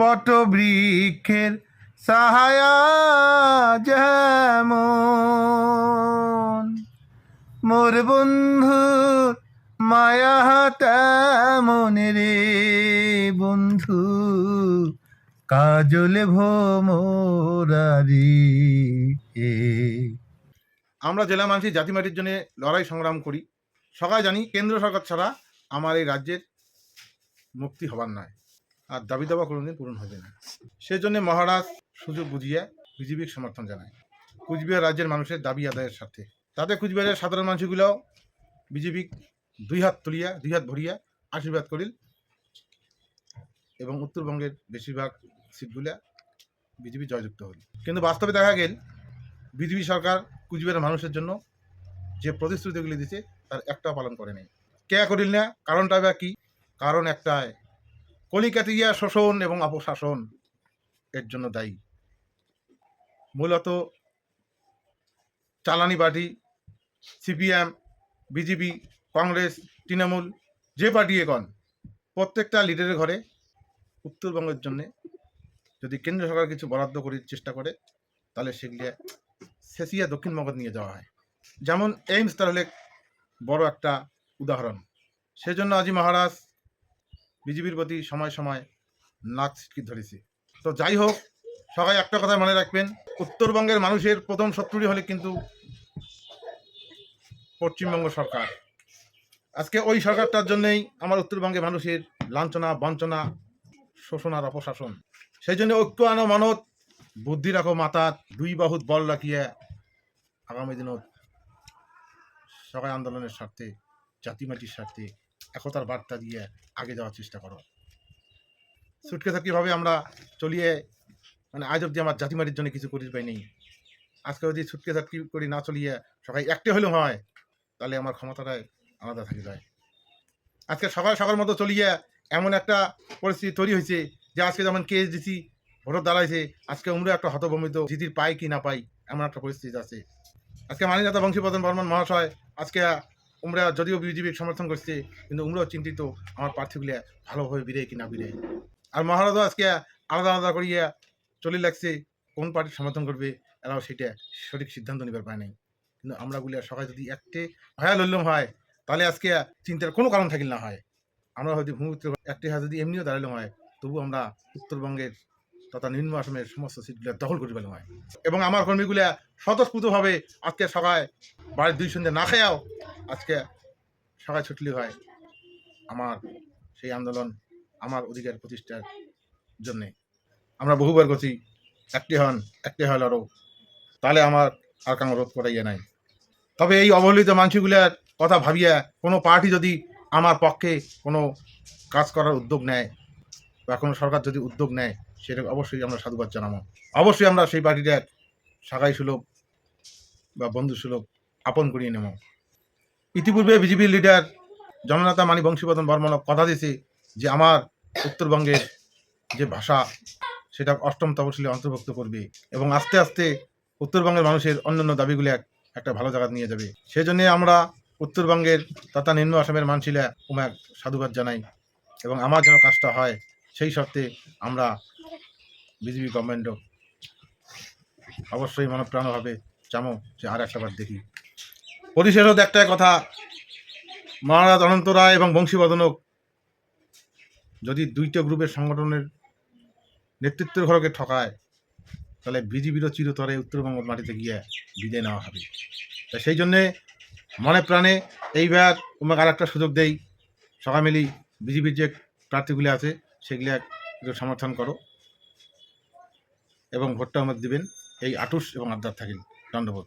বট বৃক্ষের সাহায়া যেমন, মোর বন্ধুর মায়া তেমন রে বন্ধু, কাজলে ভোমরারি। আমরা জেলা মানুষ জাতি মাটির জন্য লড়াই সংগ্রাম করি। সবাই জানি কেন্দ্র সরকার ছাড়া আমার এই রাজ্যের মুক্তি হবার নয়, আর দাবি দাবা কোনোদিন পূরণ হবে না। সেজন্য মহারাজ সুযোগ বুঝিয়ে বিজেপির সমর্থন জানায় কুচবিহার রাজ্যের মানুষের দাবি আদায়ের স্বার্থে। তাতে কুচবিহারের সাধারণ মানুষগুলো বিজেপি দুই হাত ভরিয়া আশীর্বাদ করিল এবং উত্তরবঙ্গের বেশিরভাগ সিটগুলা বিজেপি জয়যুক্ত হল। কিন্তু বাস্তবে দেখা গেল বিজেপি সরকার কুচবিহারের মানুষের জন্য যে প্রতিশ্রুতিগুলি দিচ্ছে তার একটাও পালন করে নেই। কে করিল না? কারণটা বা কি? কারণ একটাই, কলিকাতিয়া শোষণ এবং অপশাসন এর জন্য দায়ী। মূলত চালানি party CPM, BJP, Congress, Trinamool, যে পার্টি এখন প্রত্যেকটা লিডারের ঘরে উত্তরবঙ্গের জন্যে যদি কেন্দ্র সরকার কিছু বরাদ্দ করার চেষ্টা করে তাহলে সেগুলি শেষিয়া দক্ষিণবঙ্গ নিয়ে যাওয়া হয়। যেমন এইমস তাহলে বড় একটা উদাহরণ। সেজন্য আজি মহারাজ বিজেপির প্রতি সময় সময় নাক ছিটকি ধরেছে। তো যাই হোক, সবাই একটা কথা মনে রাখবেন, উত্তরবঙ্গের মানুষের প্রথম শত্রুই হলে কিন্তু পশ্চিমবঙ্গ সরকার। আজকে ওই সরকারটার জন্যই আমার উত্তরবঙ্গের মানুষের লাঞ্ছনা, বঞ্চনা, শোষণ আর অপশাসন। সেই জন্য ঐক্য আনো মানত, বুদ্ধি রাখো মাতাত, দুই বাহুত বল রাখিয়া আগামী দিনত সবাই আন্দোলনের স্বার্থে, জাতিমাটির স্বার্থে একতার বার্তা দিয়ে আগে যাওয়ার চেষ্টা করো। ছুটকে থাকি আমরা চলিয়ে মানে আজ অব্দি আমার জাতিমাটির জন্য কিছু করিস পাই নেই। আজকে যদি ছুটকে থাকি করি না চলিয়ে সবাই একটা হলেও হয়, তাহলে আমার ক্ষমতাটাই আলাদা থাকি যায়। আজকে সকাল মতো চলিয়ে এমন একটা পরিস্থিতি তৈরি হয়েছে যে আজকে যেমন কেএসডিসি ভোটার দাঁড়াইছে, আজকে আমরা একটা হতভম্বিত জিতির পাই কি না পাই এমন একটা পরিস্থিতি আছে। আজকে মাননীয় নেতা বংশীবর্ধন বর্মন মহাশয় আজকে আমরা যদিও বিজেপির সমর্থন করছে, কিন্তু আমরাও চিন্তিত আমার প্রার্থীগুলো ভালোভাবে বিরে কি না বিরে। আর মহারাজও আজকে আলাদা আলাদা করিয়া চলে লাগছে কোন পার্টির সমর্থন করবে, এরাও সেটা সঠিক সিদ্ধান্ত নিবার পায় নাই। কিন্তু আমরা গুলিয়া সবাই যদি একটে ভয়া লড়লাম হয়, তাহলে আজকে চিন্তার কোনো কারণ থাকিল না হয়। আমরা হয়তো ভূমিপুত্র একটি হাত যদি এমনিও দাঁড়ালাম হয়, তবু আমরা উত্তরবঙ্গের তথা নিম্ন আসামের সমস্ত সিটগুলো দখল করে পেলাম হয়। এবং আমার কর্মীগুলা স্বতঃস্ফূর্তভাবে আজকে সবাই বাড়ির দুই সন্ধ্যে না খেয়াও আজকে সবাই ছুটলি হয় আমার সেই আন্দোলন, আমার অধিকার প্রতিষ্ঠার জন্যে। আমরা বহুবার করছি একটি হল আরও, তাহলে আমার আর কারো রোধ করাইয়া নাই। তবে এই অবহেলিত মানুষগুলার কথা ভাবিয়া কোনো পার্টি যদি আমার পক্ষে কোনো কাজ করার উদ্যোগ নেয় বা কোনো সরকার যদি উদ্যোগ নেয়, সেটা অবশ্যই আমরা সাধুবাদ জানাবো। অবশ্যই আমরা সেই পার্টিটার সাগাই সুলভ বা বন্ধু সুলভ আপন করিয়ে নেব। ইতিপূর্বে বিজেপির লিডার জননেতা মানি বংশীবর্ধন বর্মন কথা দিয়েছে যে আমার উত্তরবঙ্গের যে ভাষা সেটা অষ্টম তফসিলে অন্তর্ভুক্ত করবে এবং আস্তে আস্তে উত্তরবঙ্গের মানুষের অন্যান্য দাবিগুলি একটা ভালো জায়গা নিয়ে যাবে। সেজন্য আমরা উত্তরবঙ্গের তথা নিম্ন আসামের মানুষিলা ওমাক সাধুবাদ জানাই এবং আমার যেন কাজটা হয় সেই শর্তে আমরা বিজেপি গভর্নমেন্টও অবশ্যই মনপ্রাণভাবে চামো যে আর একটাবার দেখি। পরিশেষত একটাই কথা, মহারাজ অনন্ত রায় এবং বংশীবর্ধনক যদি দুইটা গ্রুপের সংগঠনের নেতৃত্বের ঘরকে ঠকায়, তাহলে বিজেপিরও চিরতরে উত্তরবঙ্গ মাটিতে গিয়ে বিদায় নেওয়া হবে। তাই সেই জন্যে মনে প্রাণে এইবার তোমাকে আর একটা সুযোগ দেই, সবাই মিলি বিজেপির যে প্রার্থীগুলি আছে সেগুলি একটু সমর্থন করো এবং ভোটটা আমাদের দিবেন এই আটুস এবং আবদার থাকিল। ধন্যবাদ।